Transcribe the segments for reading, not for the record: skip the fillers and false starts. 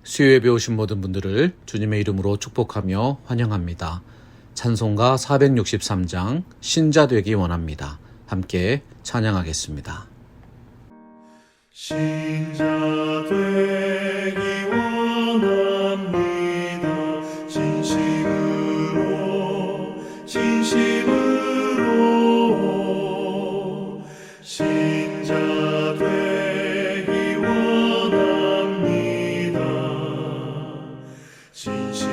수요예배 오신 모든 분들을 주님의 이름으로 축복하며 환영합니다. 찬송가 463장 신자 되기 원합니다. 함께 찬양하겠습니다. 신자 되기 원합니다. 진심으로 신자 되기 원합니다. 신자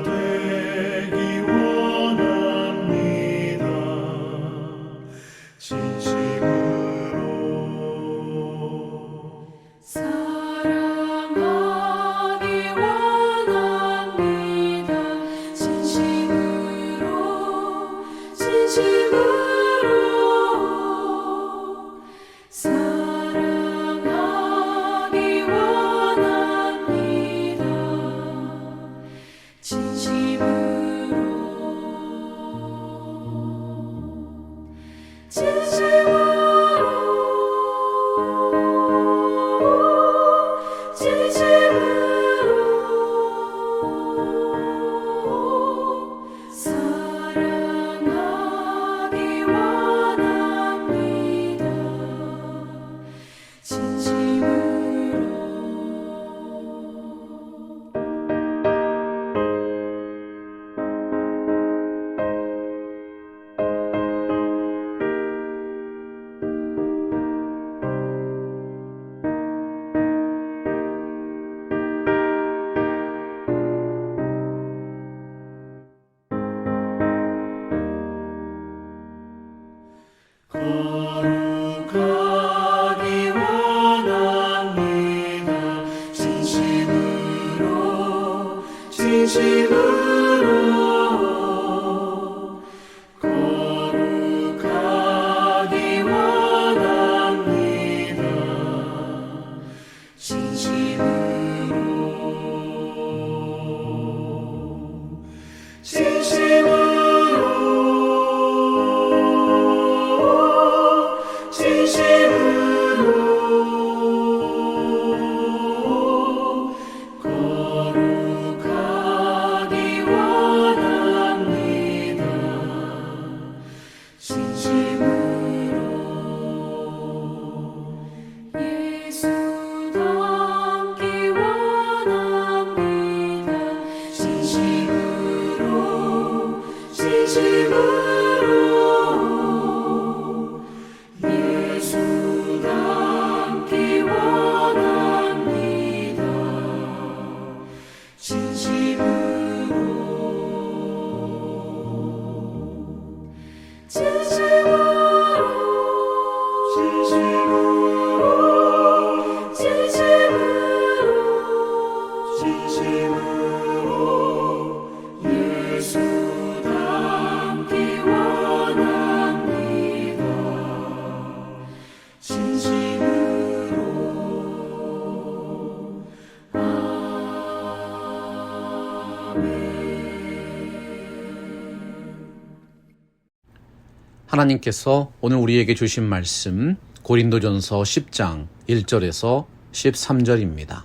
되기 원합니다. 진심으로 사랑하기 원합니다. 진심으로 사랑하기 원합니다. 사랑하기 원합니다. 거룩하기 원합니다. 진심으로 거룩하기 원합니다. 거룩하기 원합니다. 예수 닮기 원합니다. 진심으로 예수 닮기 원합니다. 예수 닮기 원합니다. 하나님께서 오늘 우리에게 주신 말씀 고린도전서 10장 1절에서 13절입니다.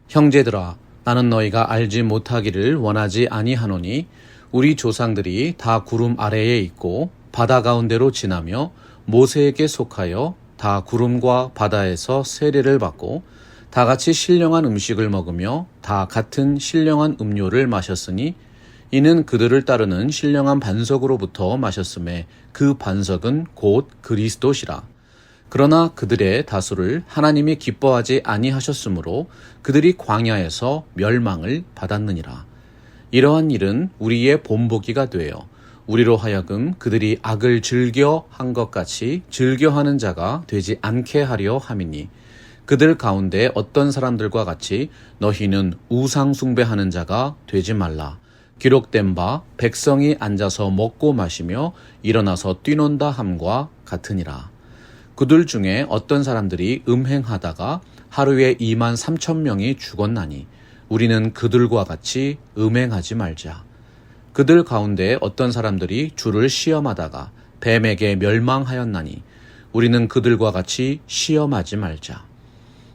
형제들아, 나는 너희가 알지 못하기를 원하지 아니하노니 우리 조상들이 다 구름 아래에 있고 바다 가운데로 지나며 모세에게 속하여 다 구름과 바다에서 세례를 받고 다 같이 신령한 음식을 먹으며 다 같은 신령한 음료를 마셨으니 이는 그들을 따르는 신령한 반석으로부터 마셨음에 그 반석은 곧 그리스도시라. 그러나 그들의 다수를 하나님이 기뻐하지 아니하셨으므로 그들이 광야에서 멸망을 받았느니라. 이러한 일은 우리의 본보기가 되어 우리로 하여금 그들이 악을 즐겨 한 것 같이 즐겨하는 자가 되지 않게 하려 함이니 그들 가운데 어떤 사람들과 같이 너희는 우상 숭배하는 자가 되지 말라. 기록된 바 백성이 앉아서 먹고 마시며 일어나서 뛰논다 함과 같으니라. 그들 중에 어떤 사람들이 음행하다가 하루에 2만 3천 명이 죽었나니 우리는 그들과 같이 음행하지 말자. 그들 가운데 어떤 사람들이 주를 시험하다가 뱀에게 멸망하였나니 우리는 그들과 같이 시험하지 말자.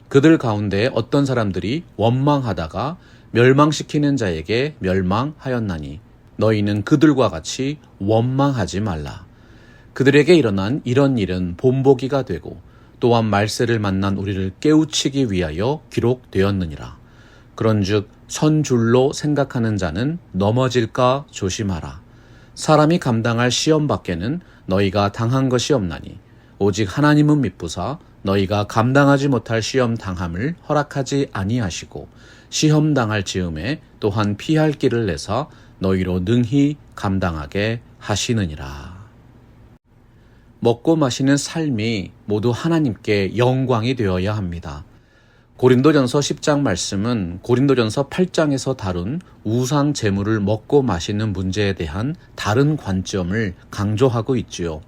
그들 가운데 어떤 사람들이 원망하다가 멸망시키는 자에게 멸망하였나니 너희는 그들과 같이 원망하지 말라. 그들에게 일어난 이런 일은 본보기가 되고 또한 말세를 만난 우리를 깨우치기 위하여 기록되었느니라. 그런즉 선줄로 생각하는 자는 넘어질까 조심하라. 사람이 감당할 시험 밖에는 너희가 당한 것이 없나니 오직 하나님은 미쁘사 너희가 감당하지 못할 시험 당함을 허락하지 아니하시고 시험 당할 즈음에 또한 피할 길을 내사 너희로 능히 감당하게 하시느니라. 먹고 마시는 삶이 모두 하나님께 영광이 되어야 합니다. 고린도전서 10장 말씀은 고린도전서 8장에서 다룬 우상 제물을 먹고 마시는 문제에 대한 다른 관점을 강조하고 있지요.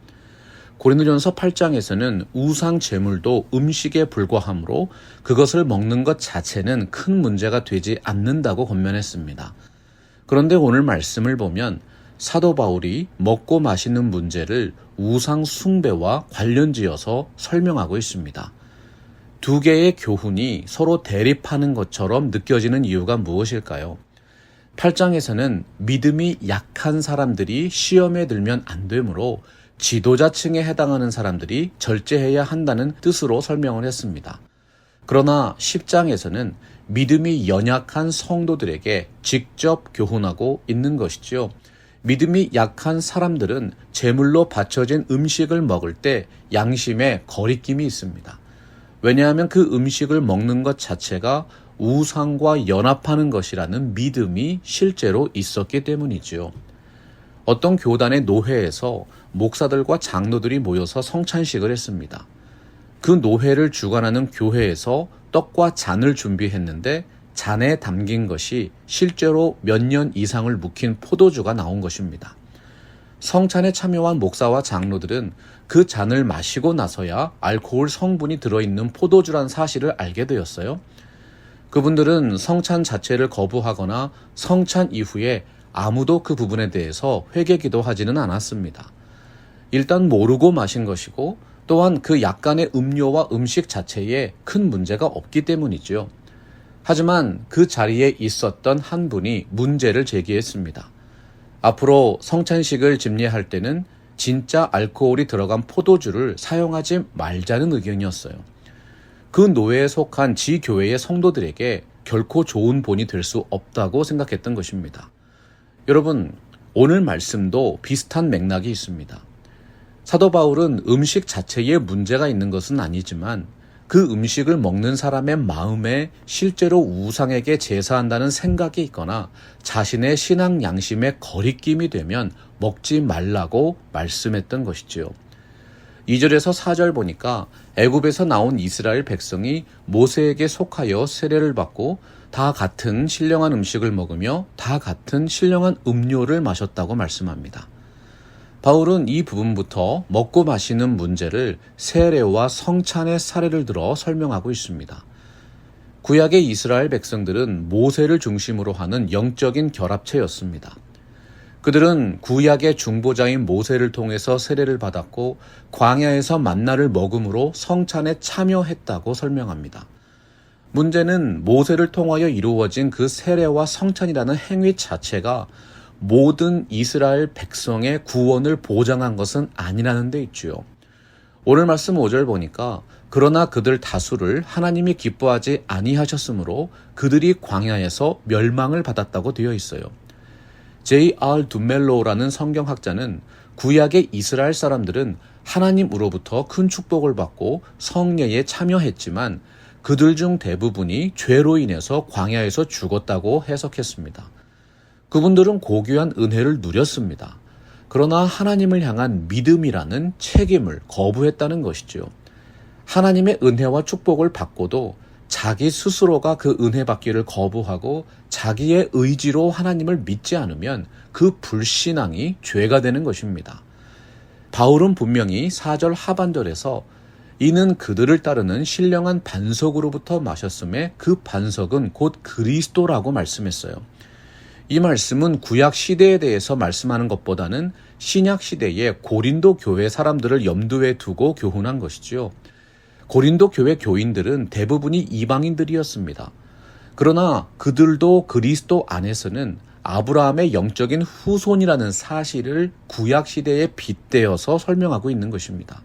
고린도전서 8장에서는 우상 제물도 음식에 불과하므로 그것을 먹는 것 자체는 큰 문제가 되지 않는다고 권면했습니다. 그런데 오늘 말씀을 보면 사도 바울이 먹고 마시는 문제를 우상 숭배와 관련지어서 설명하고 있습니다. 두 개의 교훈이 서로 대립하는 것처럼 느껴지는 이유가 무엇일까요? 8장에서는 믿음이 약한 사람들이 시험에 들면 안 되므로 지도자층에 해당하는 사람들이 절제해야 한다는 뜻으로 설명을 했습니다. 그러나 10장에서는 믿음이 연약한 성도들에게 직접 교훈하고 있는 것이죠. 믿음이 약한 사람들은 제물로 바쳐진 음식을 먹을 때 양심에 거리낌이 있습니다. 왜냐하면 그 음식을 먹는 것 자체가 우상과 연합하는 것이라는 믿음이 실제로 있었기 때문이지요. 어떤 교단의 노회에서 목사들과 장로들이 모여서 성찬식을 했습니다. 그 노회를 주관하는 교회에서 떡과 잔을 준비했는데 잔에 담긴 것이 실제로 몇 년 이상을 묵힌 포도주가 나온 것입니다. 성찬에 참여한 목사와 장로들은 그 잔을 마시고 나서야 알코올 성분이 들어있는 포도주란 사실을 알게 되었어요. 그분들은 성찬 자체를 거부하거나 성찬 이후에 아무도 그 부분에 대해서 회개기도 하지는 않았습니다. 일단 모르고 마신 것이고 또한 그 약간의 음료와 음식 자체에 큰 문제가 없기 때문이죠. 하지만 그 자리에 있었던 한 분이 문제를 제기했습니다. 앞으로 성찬식을 집례할 때는 진짜 알코올이 들어간 포도주를 사용하지 말자는 의견이었어요. 그 노회에 속한 지교회의 성도들에게 결코 좋은 본이 될 수 없다고 생각했던 것입니다. 여러분, 오늘 말씀도 비슷한 맥락이 있습니다. 사도 바울은 음식 자체에 문제가 있는 것은 아니지만 그 음식을 먹는 사람의 마음에 실제로 우상에게 제사한다는 생각이 있거나 자신의 신앙 양심에 거리낌이 되면 먹지 말라고 말씀했던 것이지요. 2절에서 4절 보니까 애굽에서 나온 이스라엘 백성이 모세에게 속하여 세례를 받고 다 같은 신령한 음식을 먹으며 다 같은 신령한 음료를 마셨다고 말씀합니다. 바울은 이 부분부터 먹고 마시는 문제를 세례와 성찬의 사례를 들어 설명하고 있습니다. 구약의 이스라엘 백성들은 모세를 중심으로 하는 영적인 결합체였습니다. 그들은 구약의 중보자인 모세를 통해서 세례를 받았고 광야에서 만나를 먹음으로 성찬에 참여했다고 설명합니다. 문제는 모세를 통하여 이루어진 그 세례와 성찬이라는 행위 자체가 모든 이스라엘 백성의 구원을 보장한 것은 아니라는 데 있지요. 오늘 말씀 5절 보니까 그러나 그들 다수를 하나님이 기뻐하지 아니하셨으므로 그들이 광야에서 멸망을 받았다고 되어 있어요. J.R. 두멜로라는 성경학자는 구약의 이스라엘 사람들은 하나님으로부터 큰 축복을 받고 성례에 참여했지만 그들 중 대부분이 죄로 인해서 광야에서 죽었다고 해석했습니다. 그분들은 고귀한 은혜를 누렸습니다. 그러나 하나님을 향한 믿음이라는 책임을 거부했다는 것이죠. 하나님의 은혜와 축복을 받고도 자기 스스로가 그 은혜 받기를 거부하고 자기의 의지로 하나님을 믿지 않으면 그 불신앙이 죄가 되는 것입니다. 바울은 분명히 4절 하반절에서 이는 그들을 따르는 신령한 반석으로부터 마셨음에 그 반석은 곧 그리스도라고 말씀했어요. 이 말씀은 구약 시대에 대해서 말씀하는 것보다는 신약 시대의 고린도 교회 사람들을 염두에 두고 교훈한 것이죠. 고린도 교회 교인들은 대부분이 이방인들이었습니다. 그러나 그들도 그리스도 안에서는 아브라함의 영적인 후손이라는 사실을 구약 시대에 빗대어서 설명하고 있는 것입니다.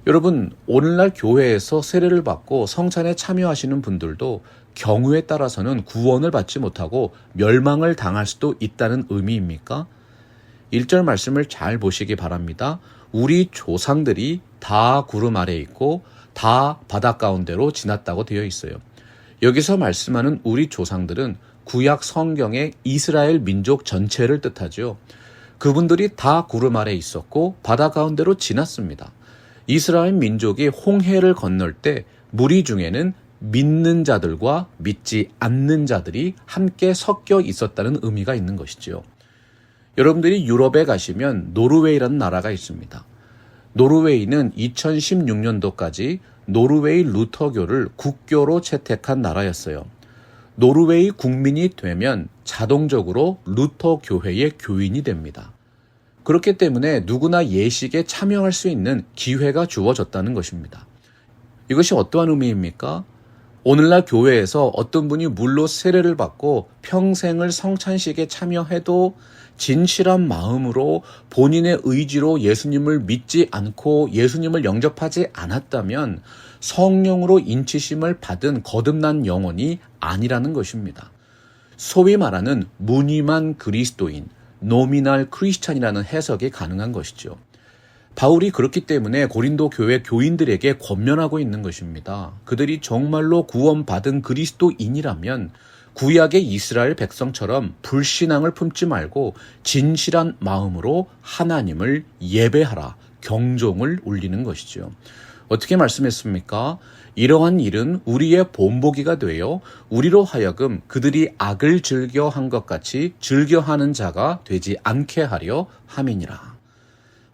여러분, 오늘날 교회에서 세례를 받고 성찬에 참여하시는 분들도 경우에 따라서는 구원을 받지 못하고 멸망을 당할 수도 있다는 의미입니까? 1절 말씀을 잘 보시기 바랍니다. 우리 조상들이 다 구름 아래에 있고 다 바다 가운데로 지났다고 되어 있어요. 여기서 말씀하는 우리 조상들은 구약 성경의 이스라엘 민족 전체를 뜻하죠. 그분들이 다 구름 아래에 있었고 바다 가운데로 지났습니다. 이스라엘 민족이 홍해를 건널 때 무리 중에는 믿는 자들과 믿지 않는 자들이 함께 섞여 있었다는 의미가 있는 것이죠. 여러분들이 유럽에 가시면 노르웨이라는 나라가 있습니다. 노르웨이는 2016년도까지 노르웨이 루터교를 국교로 채택한 나라였어요. 노르웨이 국민이 되면 자동적으로 루터 교회의 교인이 됩니다. 그렇기 때문에 누구나 예식에 참여할 수 있는 기회가 주어졌다는 것입니다. 이것이 어떠한 의미입니까? 오늘날 교회에서 어떤 분이 물로 세례를 받고 평생을 성찬식에 참여해도 진실한 마음으로 본인의 의지로 예수님을 믿지 않고 예수님을 영접하지 않았다면 성령으로 인치심을 받은 거듭난 영혼이 아니라는 것입니다. 소위 말하는 무늬만 그리스도인, 노미널 크리스찬이라는 해석이 가능한 것이죠. 바울이 그렇기 때문에 고린도 교회 교인들에게 권면하고 있는 것입니다. 그들이 정말로 구원받은 그리스도인이라면 구약의 이스라엘 백성처럼 불신앙을 품지 말고 진실한 마음으로 하나님을 예배하라, 경종을 울리는 것이죠. 어떻게 말씀했습니까? 이러한 일은 우리의 본보기가 되어 우리로 하여금 그들이 악을 즐겨한 것 같이 즐겨하는 자가 되지 않게 하려 함이니라.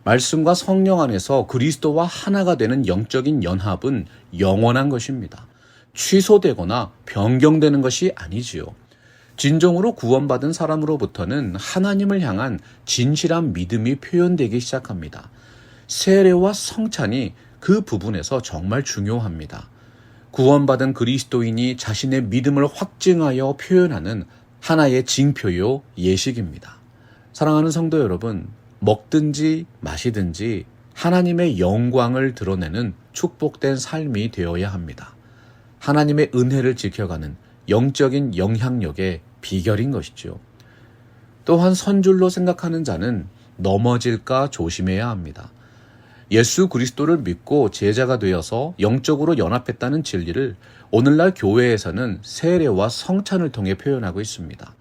말씀과 성령 안에서 그리스도와 하나가 되는 영적인 연합은 영원한 것입니다. 취소되거나 변경되는 것이 아니지요. 진정으로 구원받은 사람으로부터는 하나님을 향한 진실한 믿음이 표현되기 시작합니다. 세례와 성찬이 그 부분에서 정말 중요합니다. 구원받은 그리스도인이 자신의 믿음을 확증하여 표현하는 하나의 징표요 예식입니다. 사랑하는 성도 여러분, 먹든지 마시든지 하나님의 영광을 드러내는 축복된 삶이 되어야 합니다. 하나님의 은혜를 지켜가는 영적인 영향력의 비결인 것이죠. 또한 선줄로 생각하는 자는 넘어질까 조심해야 합니다. 예수 그리스도를 믿고 제자가 되어서 영적으로 연합했다는 진리를 오늘날 교회에서는 세례와 성찬을 통해 표현하고 있습니다.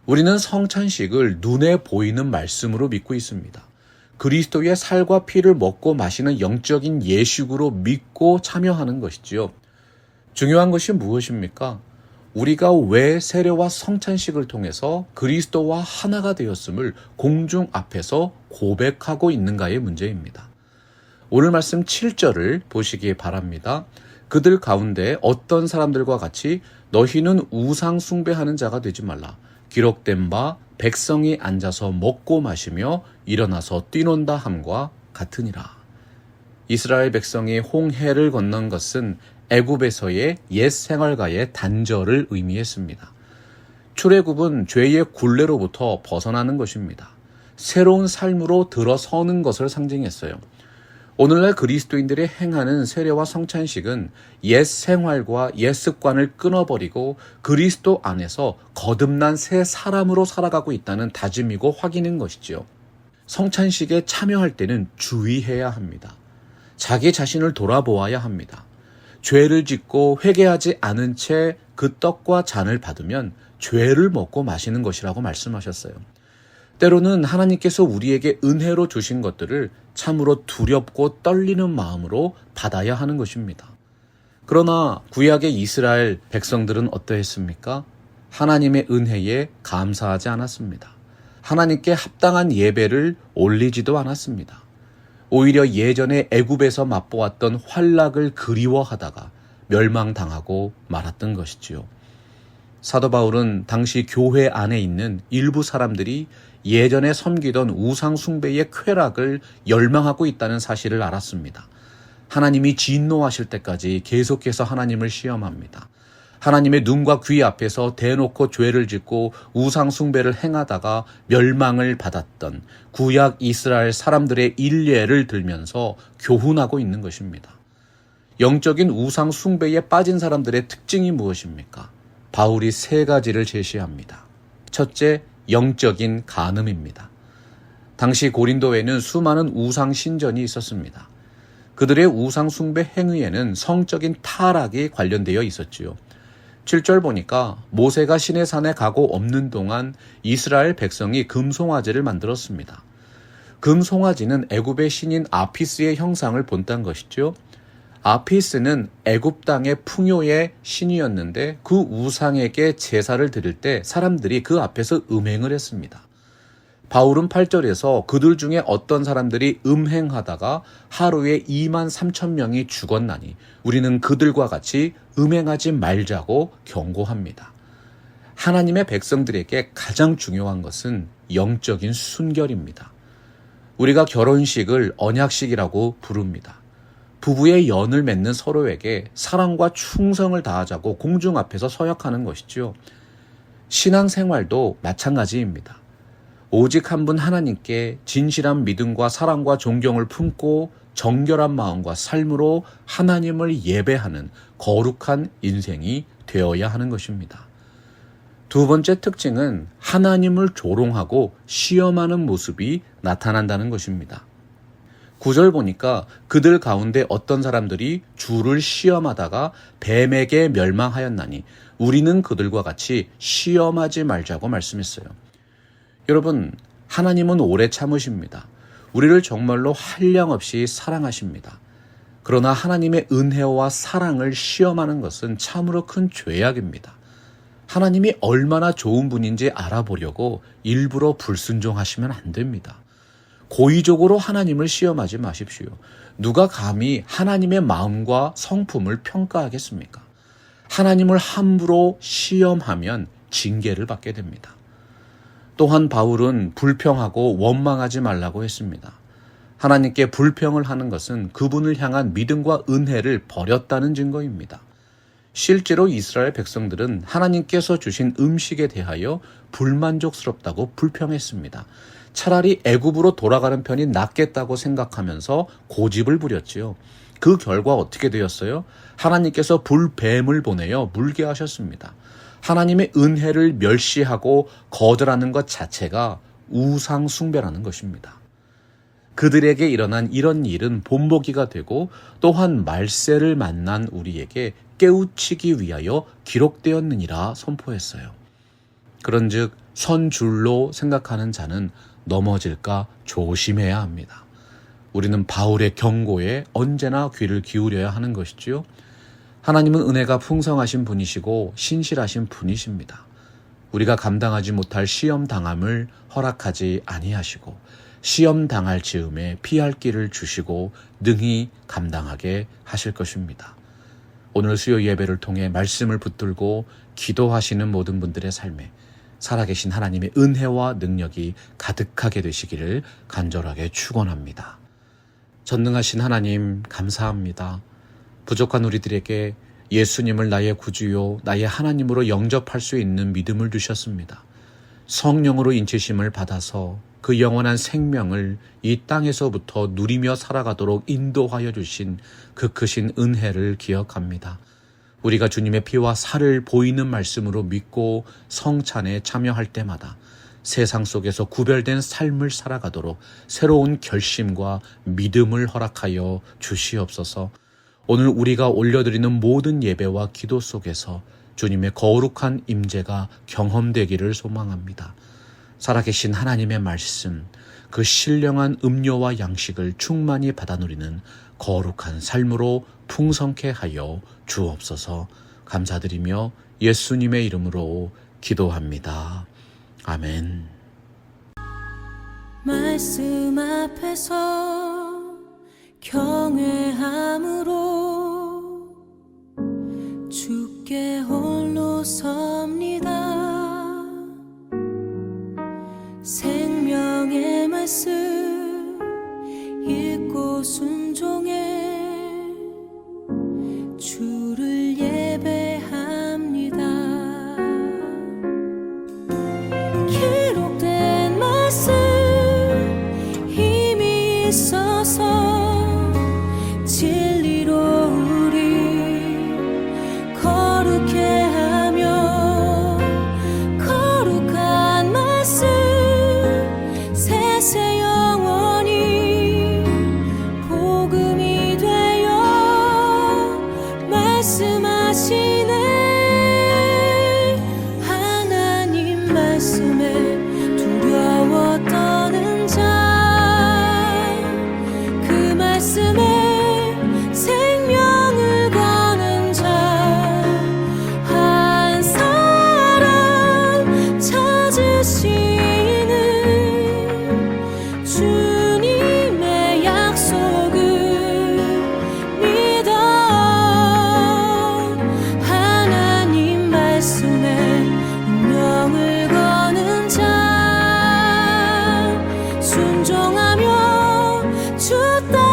우리는 성찬식을 눈에 보이는 말씀으로 믿고 있습니다. 그리스도의 살과 피를 먹고 마시는 영적인 예식으로 믿고 참여하는 것이지요. 중요한 것이 무엇입니까? 우리가 왜 세례와 성찬식을 통해서 그리스도와 하나가 되었음을 공중 앞에서 고백하고 있는가의 문제입니다. 오늘 말씀 7절을 보시기 바랍니다. 그들 가운데 어떤 사람들과 같이 너희는 우상 숭배하는 자가 되지 말라. 기록된 바 백성이 앉아서 먹고 마시며 일어나서 뛰논다 함과 같으니라. 이스라엘 백성이 홍해를 건넌 것은 애굽에서의 옛 생활과의 단절을 의미했습니다. 출애굽은 죄의 굴레로부터 벗어나는 것입니다. 새로운 삶으로 들어서는 것을 상징했어요. 오늘날 그리스도인들이 행하는 세례와 성찬식은 옛 생활과 옛 습관을 끊어버리고 그리스도 안에서 거듭난 새 사람으로 살아가고 있다는 다짐이고 확인인 것이지요. 성찬식에 참여할 때는 주의해야 합니다. 자기 자신을 돌아보아야 합니다. 죄를 짓고 회개하지 않은 채 그 떡과 잔을 받으면 죄를 먹고 마시는 것이라고 말씀하셨어요. 때로는 하나님께서 우리에게 은혜로 주신 것들을 참으로 두렵고 떨리는 마음으로 받아야 하는 것입니다. 그러나 구약의 이스라엘 백성들은 어떠했습니까? 하나님의 은혜에 감사하지 않았습니다. 하나님께 합당한 예배를 올리지도 않았습니다. 오히려 예전에 애굽에서 맛보았던 환락을 그리워하다가 멸망당하고 말았던 것이지요. 사도 바울은 당시 교회 안에 있는 일부 사람들이 예전에 섬기던 우상 숭배의 쾌락을 열망하고 있다는 사실을 알았습니다. 하나님이 진노하실 때까지 계속해서 하나님을 시험합니다. 하나님의 눈과 귀 앞에서 대놓고 죄를 짓고 우상 숭배를 행하다가 멸망을 받았던 구약 이스라엘 사람들의 일례를 들면서 교훈하고 있는 것입니다. 영적인 우상 숭배에 빠진 사람들의 특징이 무엇입니까? 바울이 3가지를 제시합니다. 첫째, 영적인 간음입니다. 당시 고린도에는 수많은 우상 신전이 있었습니다. 그들의 우상 숭배 행위에는 성적인 타락이 관련되어 있었지요. 7절 보니까 모세가 시내산에 가고 없는 동안 이스라엘 백성이 금송아지를 만들었습니다. 금송아지는 애굽의 신인 아피스의 형상을 본딴 것이죠. 아피스는 애굽 땅의 풍요의 신이었는데 그 우상에게 제사를 드릴 때 사람들이 그 앞에서 음행을 했습니다. 바울은 8절에서 그들 중에 어떤 사람들이 음행하다가 하루에 23,000명이 죽었나니 우리는 그들과 같이 음행하지 말자고 경고합니다. 하나님의 백성들에게 가장 중요한 것은 영적인 순결입니다. 우리가 결혼식을 언약식이라고 부릅니다. 부부의 연을 맺는 서로에게 사랑과 충성을 다하자고 공중 앞에서 서약하는 것이죠. 신앙생활도 마찬가지입니다. 오직 한 분 하나님께 진실한 믿음과 사랑과 존경을 품고 정결한 마음과 삶으로 하나님을 예배하는 거룩한 인생이 되어야 하는 것입니다. 2번째 특징은 하나님을 조롱하고 시험하는 모습이 나타난다는 것입니다. 9절 보니까 그들 가운데 어떤 사람들이 주를 시험하다가 뱀에게 멸망하였나니 우리는 그들과 같이 시험하지 말자고 말씀했어요. 여러분, 하나님은 오래 참으십니다. 우리를 정말로 한량없이 사랑하십니다. 그러나 하나님의 은혜와 사랑을 시험하는 것은 참으로 큰 죄악입니다. 하나님이 얼마나 좋은 분인지 알아보려고 일부러 불순종하시면 안 됩니다. 고의적으로 하나님을 시험하지 마십시오. 누가 감히 하나님의 마음과 성품을 평가하겠습니까? 하나님을 함부로 시험하면 징계를 받게 됩니다. 또한 바울은 불평하고 원망하지 말라고 했습니다. 하나님께 불평을 하는 것은 그분을 향한 믿음과 은혜를 버렸다는 증거입니다. 실제로 이스라엘 백성들은 하나님께서 주신 음식에 대하여 불만족스럽다고 불평했습니다. 차라리 애굽으로 돌아가는 편이 낫겠다고 생각하면서 고집을 부렸지요. 그 결과 어떻게 되었어요? 하나님께서 불뱀을 보내어 물게 하셨습니다. 하나님의 은혜를 멸시하고 거절하는 것 자체가 우상 숭배라는 것입니다. 그들에게 일어난 이런 일은 본보기가 되고 또한 말세를 만난 우리에게 깨우치기 위하여 기록되었느니라 선포했어요. 그런즉 선줄로 생각하는 자는 넘어질까 조심해야 합니다. 우리는 바울의 경고에 언제나 귀를 기울여야 하는 것이지요. 하나님은 은혜가 풍성하신 분이시고 신실하신 분이십니다. 우리가 감당하지 못할 시험 당함을 허락하지 아니하시고 시험 당할 즈음에 피할 길을 주시고 능히 감당하게 하실 것입니다. 오늘 수요 예배를 통해 말씀을 붙들고 기도하시는 모든 분들의 삶에 살아계신 하나님의 은혜와 능력이 가득하게 되시기를 간절하게 축원합니다. 전능하신 하나님 감사합니다. 부족한 우리들에게 예수님을 나의 구주요 나의 하나님으로 영접할 수 있는 믿음을 주셨습니다. 성령으로 인치심을 받아서 그 영원한 생명을 이 땅에서부터 누리며 살아가도록 인도하여 주신 그 크신 은혜를 기억합니다. 우리가 주님의 피와 살을 보이는 말씀으로 믿고 성찬에 참여할 때마다 세상 속에서 구별된 삶을 살아가도록 새로운 결심과 믿음을 허락하여 주시옵소서. 오늘 우리가 올려드리는 모든 예배와 기도 속에서 주님의 거룩한 임재가 경험되기를 소망합니다. 살아계신 하나님의 말씀, 그 신령한 음료와 양식을 충만히 받아 누리는 거룩한 삶으로 풍성케 하여 주옵소서. 감사드리며 예수님의 이름으로 기도합니다. 아멘. 말씀 앞에서 경외함으로 주께 홀로 섭니다. 생명의 말씀 읽고 순종해 주를 예배합니다. 기록된 말씀 힘이 있어서 진리로 우리 거룩해 하며 거룩한 말씀 세세 영원히 복음이 되어 말씀하시네. 하나님 말씀에 두려워 떠는 자 그 말씀에 생명을 거는 자 한 사람 찾으시는 주님의 약속을 믿어. 하나님 말씀에 운명을 거는 자 순종하며 주 따라